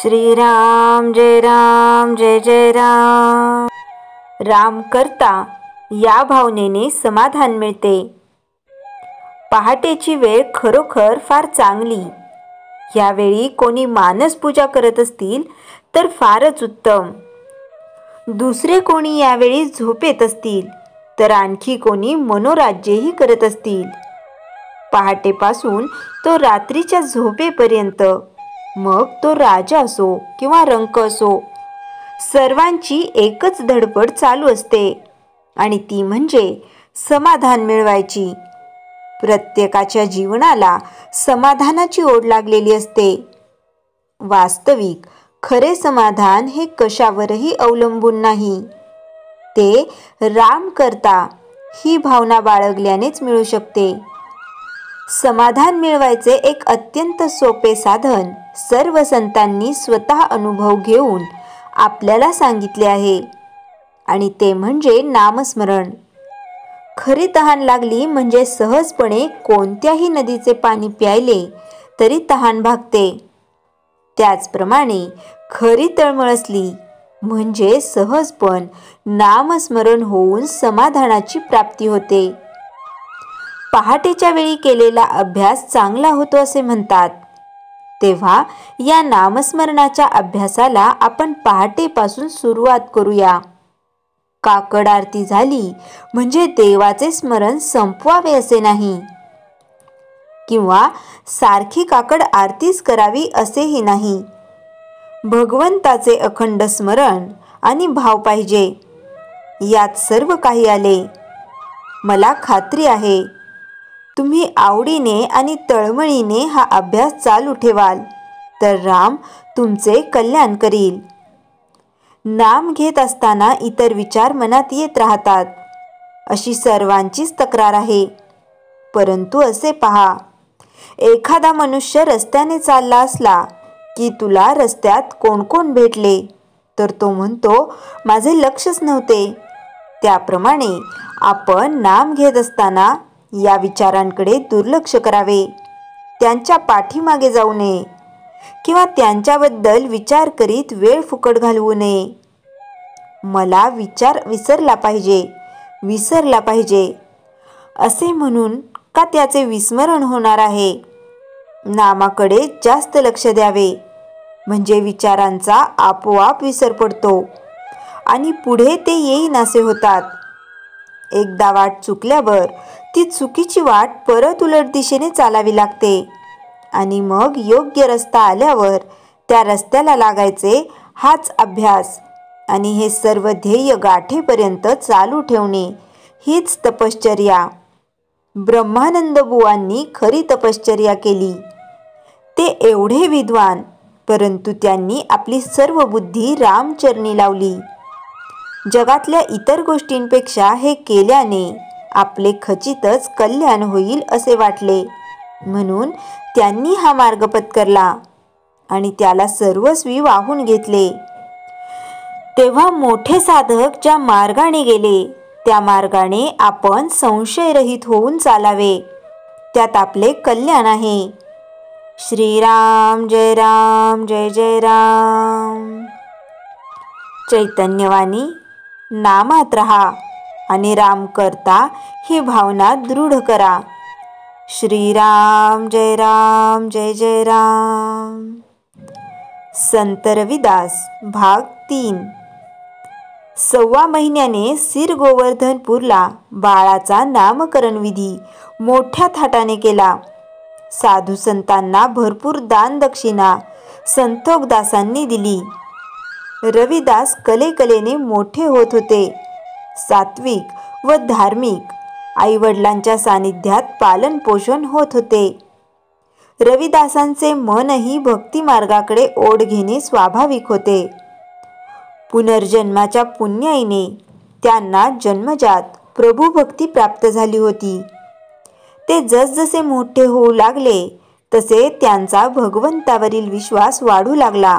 श्रीराम जय जय राम। राम करता या भावनेने समाधान मिळते। पहाटेची वेळ खरोखर फार चांगली। यावेळी कोणी मानस पूजा करत असतील तर फारच उत्तम। दुसरे कोणी यावेळी झोपेत असतील तर आणखी कोणी मनोराज्यही करत असतील। पहाटेपासून तो रात्रीच्या झोपेपर्यंत, मग तो राजा असो किंवा रंक असो, सर्वांची एकच धडपड चालू असते आणि ती म्हणजे समाधान मिळवायची। प्रत्येकाच्या जीवनाला समाधानाची ओढ लागलेली असते। वास्तविक खरे समाधान हे कशावरही अवलंबून नाही, ते राम करता ही भावना बाळगल्यानेच मिळू शकते। समाधान मिळवायचे एक अत्यंत सोपे साधन सर्व संतांनी स्वतः अनुभव घेऊन आपल्याला सांगितले आहे, आणि ते म्हणजे नामस्मरण। खरी तहान लागली म्हणजे सहजपणे कोणत्याही नदीचे पाणी प्यायले तरी तहान भागते। त्याचप्रमाणे खरी तळमळ असली म्हणजे सहजपण नामस्मरण होऊन समाधानाची प्राप्ती होते। पहाटेच्या वेळी केलेला अभ्यास चांगला होतो असे म्हणतात, तेव्हा या नामस्मरणाच्या अभ्यासाला आपण पहाटेपासून सुरुवात करूया। काकड आरती झाली म्हणजे देवाचे स्मरण संपवावे असे नाही, किंवा सारखी काकड आरतीच करावी असेही नाही। भगवंताचे अखंड स्मरण आणि भाव पाहिजे, यात सर्व काही आले। मला खात्री आहे तुम्ही आवडीने आणि तळमळीने हा अभ्यास चालू ठेवाल तर राम तुमचे कल्याण करील। नाम घेत असताना इतर विचार मनात येत राहतात, अशी सर्वांचीच तक्रार आहे। परंतु असे पहा, एखादा मनुष्य रस्त्याने चालला असला की तुला रस्त्यात कोण कोण भेटले तर तो म्हणतो, माझे लक्षच नव्हते। त्याप्रमाणे आपण नाम घेत असताना या विचारांकडे दुर्लक्ष करावे, त्यांच्या पाठीमागे जाऊ नये किंवा त्यांच्याबद्दल विचार करीत वेळ फुकट घालवू नये। मला विचार विसरला पाहिजे असे म्हणून का त्याचे विस्मरण होणार आहे? नामाकडे जास्त लक्ष द्यावे, म्हणजे विचारांचा आपोआप विसर पडतो आणि पुढे ते येईनासे होतात। एकदा वाट चुकल्यावर ती चुकीची वाट परत उलट दिशेने चालावी लागते, आणि मग योग्य रस्ता आल्यावर त्या रस्त्याला लागायचे। हाच अभ्यास आणि हे सर्व ध्येय गाठेपर्यंत चालू ठेवणे हीच तपश्चर्या। ब्रह्मानंद बुवांनी खरी तपश्चर्या केली। ते एवढे विद्वान, परंतु त्यांनी आपली सर्व बुद्धी रामचरणी लावली। जगातल्या इतर गोष्टींपेक्षा हे केल्याने आपले खचितच कल्याण होईल असे वाटले, म्हणून त्यांनी हा मार्ग पत्करला आणि त्याला सर्वस्वी वाहून घेतले। तेव्हा मोठे साधक ज्या मार्गाने गेले त्या मार्गाने आपण संशयरहित होऊन चालावे, त्यात आपले कल्याण आहे। श्रीराम जय जय राम। चैतन्यवाणी नामात रहा आणि राम करता ही भावना दृढ करा। श्रीराम जय जय राम। संत रविदास भाग 3। 1.25 महिन्याने सिर गोवर्धनपूरला बाळाचा नामकरण विधी मोठ्या थाटाने केला। साधू संतांना भरपूर दान दक्षिणा संतोखदासांनी दिली। रविदास कलेकलेने मोठे होत होते। सात्विक व धार्मिक आईवडिलांच्या सानिध्यात पालन पोषण होत होते। रविदासांचे मनही भक्ती मार्गाकडे ओढ घेणे स्वाभाविक होते। पुनर्जन्माच्या पुण्याईने त्यांना जन्मजात प्रभुभक्ती प्राप्त झाली होती। ते जसजसे मोठे होऊ लागले तसे त्यांचा भगवंतावरील विश्वास वाढू लागला,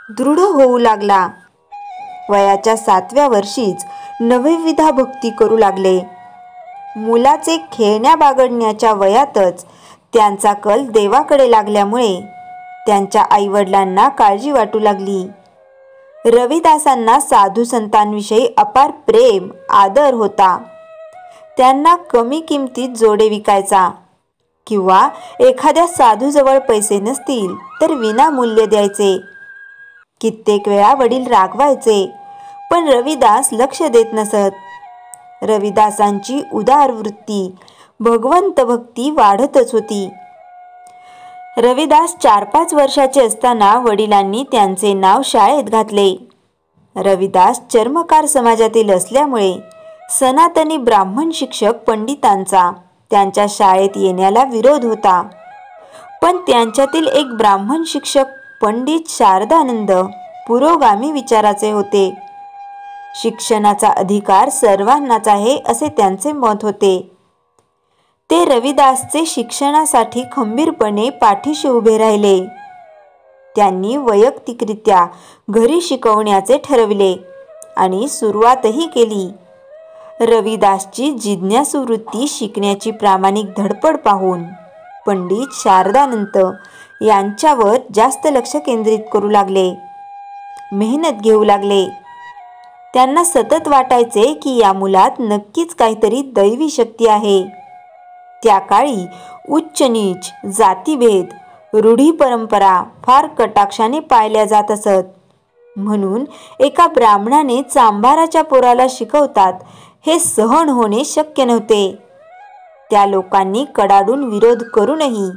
दृढ होऊ लागला। वयाच्या 7व्या वर्षीच नवविधा भक्ती करू लागले। मुलाचे खेळण्या बागडण्याच्या वयातच त्यांचा कल देवाकडे लागल्यामुळे त्यांच्या आईवडिलांना काळजी वाटू लागली. रविदासांना साधू संतांविषयी अपार प्रेम आदर होता. त्यांना कमी किमतीत जोडे विकायचा किंवा एखाद्या साधूजवळ पैसे नसतील तर विनामूल्य द्यायचे. कित्येक वेळा वडील रागवायचे, पण रविदास लक्ष देत नसत. रविदासांची उदार वृत्ती, भगवंत भक्ती वाढतच होती. रविदास 4-5 वर्षाचे असताना वडिलांनी त्यांचे नाव शाळेत घातले. रविदास चर्मकार समाजातील असल्यामुळे सनातनी ब्राह्मण शिक्षक पंडितांचा त्यांच्या शाळेत येण्याला विरोध होता. पण त्यांच्यातील एक ब्राह्मण शिक्षक पंडित शारदानंद पुरोगामी विचाराचे होते. शिक्षणाचा अधिकार सर्वांनाच आहे असे त्यांचे मत होते. ते रविदासचे शिक्षणासाठी खंबीरपणे पाठीशी उभे राहिले. त्यांनी वैयक्तिकरित्या घरी शिकवण्याचे ठरविले आणि सुरुवातही केली. रविदासची जिज्ञासू वृत्ती, शिकण्याची प्रामाणिक धडपड पाहून पंडित शारदानंद यांच्यावर जास्त लक्ष केंद्रित करू लागले, मेहनत घेऊ लागले. त्यांना सतत वाटायचे की या मुलात नक्कीच काहीतरी दैवी शक्ती आहे. त्या काळी उच्च नीच, जातीभेद, रूढी परंपरा फार कटाक्षाने पाळल्या जात असत. म्हणून एका ब्राह्मणाने चांभाराच्या पोराला शिकवतात हे सहन होणे शक्य नव्हते. त्या लोकांनी कडाडून विरोध करूनही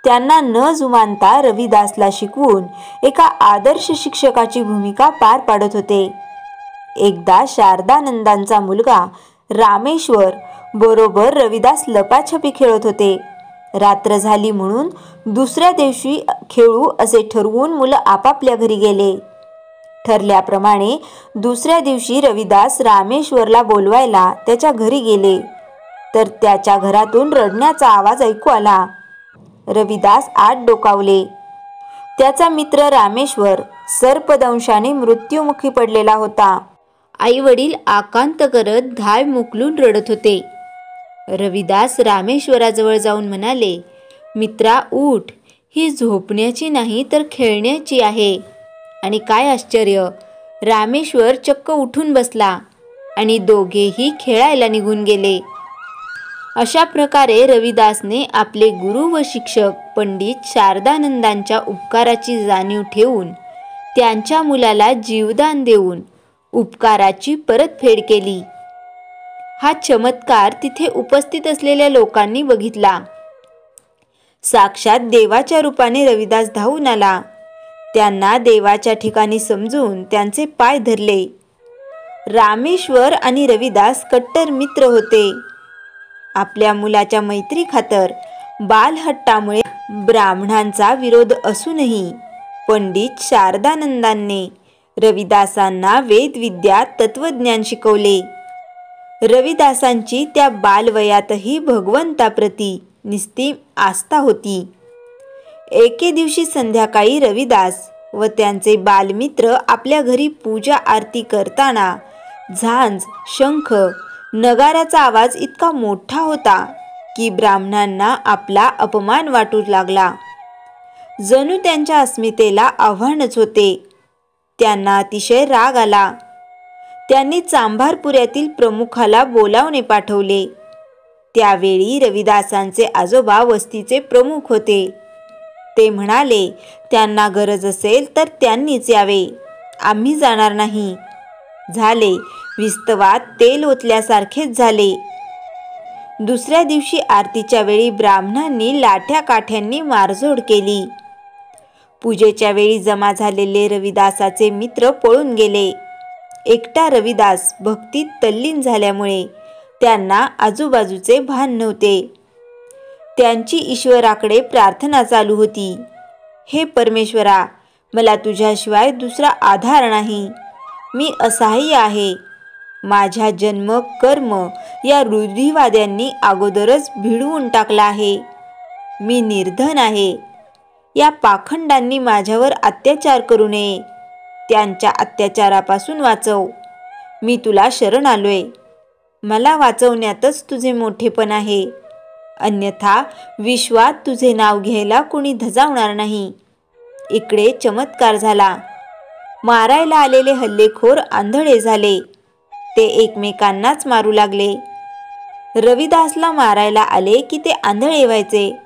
त्यांना न जुमानता रविदासला शिकवून एका आदर्श शिक्षकाची भूमिका पार पाडत होते. एकदा शारदानंदांचा मुलगा रामेश्वर बरोबर रविदास लपाछपी खेळत होते. रात्र झाली म्हणून दुसऱ्या दिवशी खेळू असे ठरवून मुलं आपापल्या घरी गेले. ठरल्याप्रमाणे दुसऱ्या दिवशी रविदास रामेश्वरला बोलवायला त्याच्या घरी गेले तर त्याच्या घरातून रडण्याचा आवाज ऐकू आला. रविदास आत डोकावले. त्याचा मित्र रामेश्वर सर्पदंशाने मृत्युमुखी पडलेला होता. आई वडील आकांत करत धाय मुकलून रडत होते. रविदास रामेश्वराजवळ जाऊन म्हणाले, मित्रा उठ, ही झोपण्याची नाही तर खेळण्याची आहे. आणि काय आश्चर्य, रामेश्वर चक्क उठून बसला आणि दोघेही खेळायला निघून गेले. अशा प्रकारे रविदासने आपले गुरु व शिक्षक पंडित शारदानंदांच्या उपकाराची जाणीव ठेवून त्यांच्या मुलाला जीवदान देऊन उपकाराची परतफेड केली. हा चमत्कार तिथे उपस्थित असलेल्या लोकांनी बघितला. साक्षात देवाच्या रूपाने रविदास धावून आला. त्यांना देवाच्या ठिकाणी समजून त्यांचे पाय धरले. रामेश्वर आणि रविदास कट्टर मित्र होते. आपल्या मुलाच्या मैत्री खातर बालहट्टामुळे ब्राह्मणांचा विरोध असूनही पंडित शारदानंदांनी रविदासांना वेदविद्या, तत्वज्ञान शिकवले. रविदासांची त्या बालवयातही भगवंताप्रती निस्तीम आस्था होती. एके दिवशी संध्याकाळी रविदास व त्यांचे बालमित्र आपल्या घरी पूजा आरती करताना झांज, शंख, नगाऱ्याचा आवाज इतका मोठा होता की ब्राह्मणांना आपला अपमान वाटू लागला. जणू त्यांच्या अस्मितेला आव्हानच होते. त्यांना अतिशय राग आला. त्यांनी चांभारपुऱ्यातील प्रमुखाला बोलावणे पाठवले. त्यावेळी रविदासांचे आजोबा वस्तीचे प्रमुख होते. ते म्हणाले, त्यांना गरज असेल तर त्यांनीच यावे, आम्ही जाणार नाही. झाले, विस्तवात तेल ओतल्यासारखेच झाले. दुसऱ्या दिवशी आरतीच्या वेळी ब्राह्मणांनी लाठ्या काठ्यांनी मारझोड केली. पूजेच्या वेळी जमा झालेले रविदासाचे मित्र पळून गेले. एकटा रविदास भक्तीत तल्लीन झाल्यामुळे त्यांना आजूबाजूचे भान नव्हते. त्यांची ईश्वराकडे प्रार्थना चालू होती, हे परमेश्वरा, मला तुझ्याशिवाय दुसरा आधार नाही. मी असहाय्य आहे. माझ्या जन्म कर्म या रूढीवाद्यांनी अगोदरच भिडवून टाकला आहे. मी निर्धन आहे. या पाखंडांनी माझ्यावर अत्याचार करू नये. त्यांच्या अत्याचारापासून वाचव. मी तुला शरण आलोय. मला वाचवण्यातच तुझे मोठेपण आहे. अन्यथा विश्वात तुझे नाव घ्यायला कोणी धजावणार नाही. इकडे चमत्कार झाला. मारायला आलेले हल्लेखोर आंधळे झाले. ते एकमेकांनाच मारू लागले. रविदासला मारायला आले की ते आंधळे व्हायचे.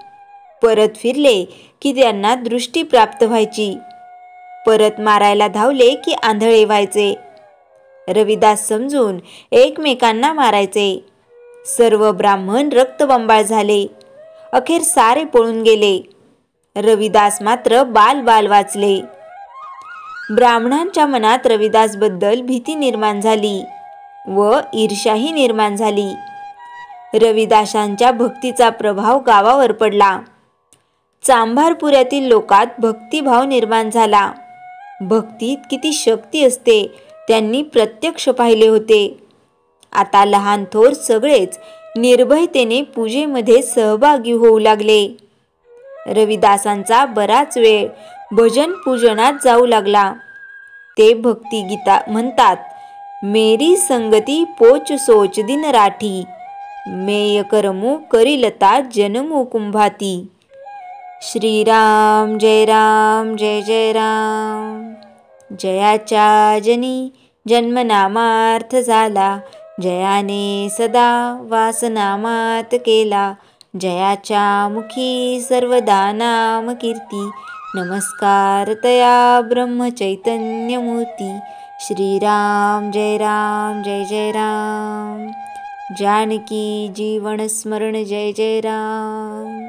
परत फिरले की त्यांना दृष्टी प्राप्त व्हायची. परत मारायला धावले की आंधळे व्हायचे. रविदास समजून एकमेकांना मारायचे. सर्व ब्राह्मण रक्तबंबाळ झाले. अखेर सारे पळून गेले. रविदास मात्र बाल वाचले. ब्राह्मणांच्या मनात रविदासबद्दल भीती निर्माण झाली व ईर्ष्याही निर्माण झाली. रविदासांच्या भक्तीचा प्रभाव गावावर पडला. चांभारपुऱ्यातील लोकात भक्तिभाव निर्माण झाला. भक्तीत किती शक्ती असते त्यांनी प्रत्यक्ष पाहिले होते. आता लहान थोर सगळेच निर्भयतेने पूजेमध्ये सहभागी होऊ लागले. रविदासांचा बराच वेळ भजन पूजनात जाऊ लागला. ते भक्तिगीता म्हणतात, मेरी संगती पोच सोच दिन राठी, मेय करमू करिलता जनमू कुंभाती. श्रीराम जय जय राम. जयाच्या जनी जन्मनामार्थ झाला, जयाने सदा वासनामात केला. जयाच्या मुखी सर्वदा नाम कीर्ती, नमस्कार तया ब्रह्मचैतन्यमूर्ती. श्रीराम जय जय राम. जानकी जीवन स्मरण जय जय राम.